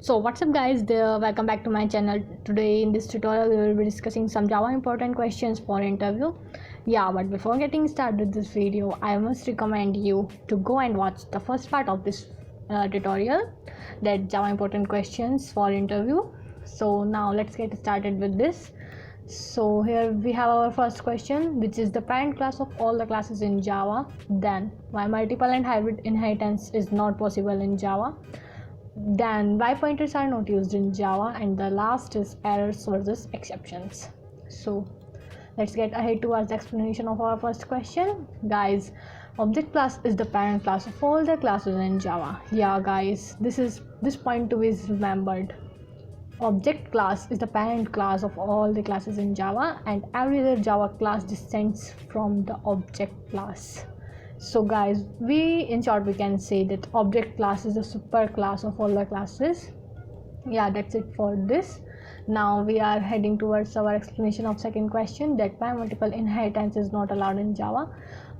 So what's up guys, welcome back to my channel. Today in this tutorial we will be discussing some Java important questions for interview. But before getting started with this video, I must recommend you to go and watch the first part of this tutorial, that Java important questions for interview. So now let's get started with this. So here we have our first question, which is the parent class of all the classes in Java. Then why multiple and hybrid inheritance is not possible in Java. Then why pointers are not used in Java, and the last is errors versus exceptions. So let's get ahead towards the explanation of our first question. Guys, object class is the parent class of all the classes in Java. Guys, this point to be remembered. Object class is the parent class of all the classes in Java, and every other Java class descends from the object class. So guys, in short we can say that object class is the super class of all the classes. That's it for this. Now we are heading towards our explanation of second question, that why multiple inheritance is not allowed in Java.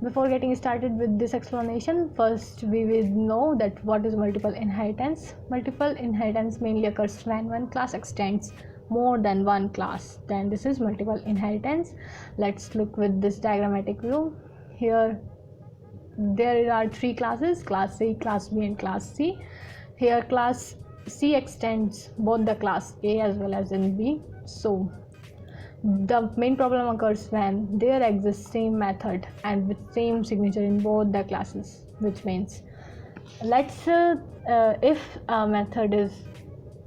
Before getting started with this explanation, first we will know that what is multiple inheritance. Multiple inheritance mainly occurs when one class extends more than one class. Then this is multiple inheritance. Let's look with this diagrammatic view. Here there are three classes, class A, class B and class C. Here class C extends both the class A as well as in B. So the main problem occurs when there exists same method and with same signature in both the classes, which means if a method is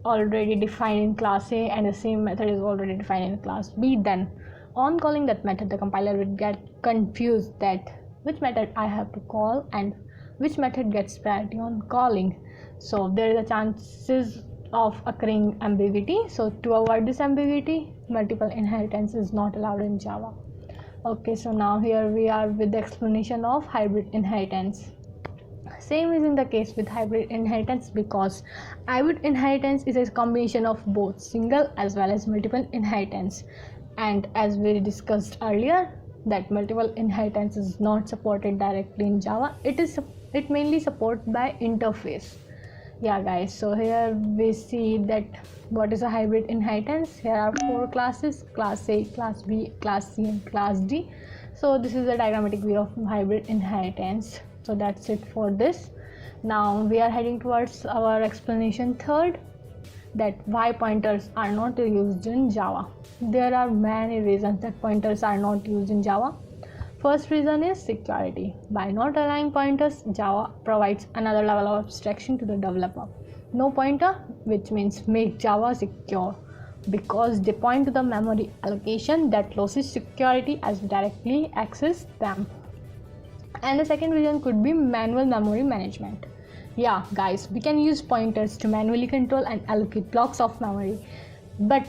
already defined in class A and the same method is already defined in class B, then on calling that method the compiler will get confused that which method I have to call and which method gets priority on calling. So there is a chances of occurring ambiguity. So to avoid this ambiguity, multiple inheritance is not allowed in Java. Okay, so now here we are with the explanation of hybrid inheritance. Same is in the case with hybrid inheritance, because hybrid inheritance is a combination of both single as well as multiple inheritance. And as we discussed earlier, that multiple inheritance is not supported directly in Java. It mainly supported by interface. Guys, so here we see that what is a hybrid inheritance. Here are four classes: class A, class B, class C and class D. So this is a diagrammatic view of hybrid inheritance. So that's it for this. Now we are heading towards our explanation third, that why pointers are not used in Java. There are many reasons that pointers are not used in Java. First reason is security. By not allowing pointers, Java provides another level of abstraction to the developer. No pointer, which means make Java secure, because they point to the memory allocation that loses security as we directly access them. And the second reason could be manual memory management. Guys, we can use pointers to manually control and allocate blocks of memory, but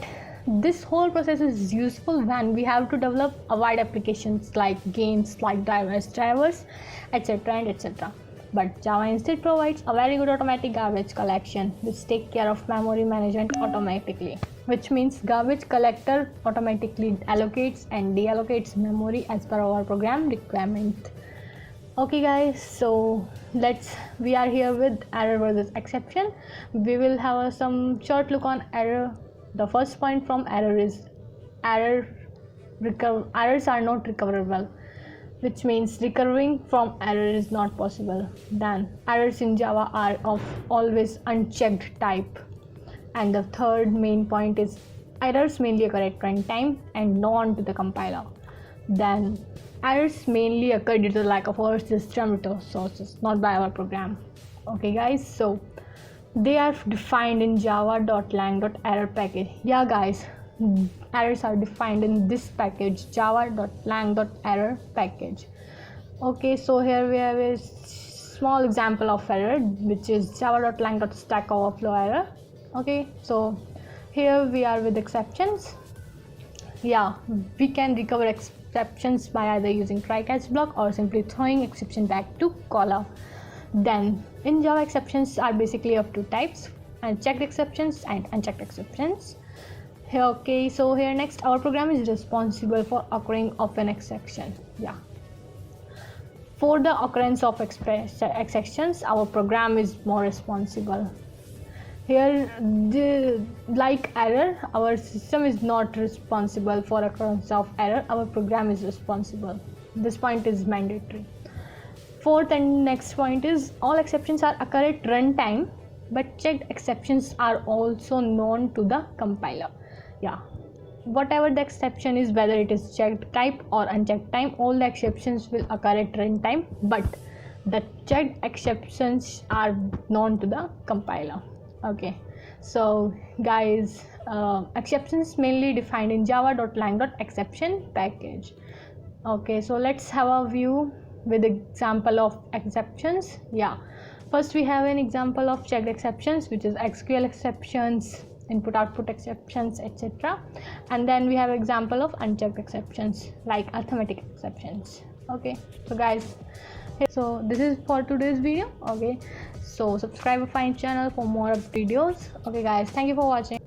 this whole process is useful when we have to develop a wide applications like games, like drivers, etc. and etc. But Java instead provides a very good automatic garbage collection which take care of memory management automatically, which means garbage collector automatically allocates and deallocates memory as per our program requirement. Okay guys, so we are here with error versus exception. We will have some short look on error. The first point from error is errors are not recoverable, which means recovering from error is not possible. Then errors in Java are of always unchecked type. And the third main point is errors mainly occur at runtime and known to the compiler. Then errors mainly occur due to the lack of our system resources, not by our program. Okay guys, so they are defined in java.lang.error package. Guys, errors are defined in this package, java.lang.error package. Okay, so here we have a small example of error, which is java.lang.stackoverflow error. Okay, so here we are with exceptions. We can recover exceptions by either using try catch block or simply throwing exception back to caller. Then in Java, exceptions are basically of two types: checked exceptions and unchecked exceptions. Okay, so here next, our program is responsible for occurring of an exception. For the occurrence of exceptions, our program is more responsible. Here, like error, our system is not responsible for occurrence of error, our program is responsible. This point is mandatory. Fourth and next point is all exceptions are occur at runtime, but checked exceptions are also known to the compiler. Yeah, whatever the exception is, whether it is checked type or unchecked time, all the exceptions will occur at runtime, but the checked exceptions are known to the compiler. Okay, so guys, exceptions mainly defined in java.lang.exception package. Okay, so let's have a view with example of exceptions. Yeah, first we have an example of checked exceptions, which is SQL exceptions, input output exceptions, etc. And then we have example of unchecked exceptions like arithmetic exceptions. Okay, so guys, so this is for today's video. Okay, so subscribe to my channel for more videos. Okay guys, thank you for watching.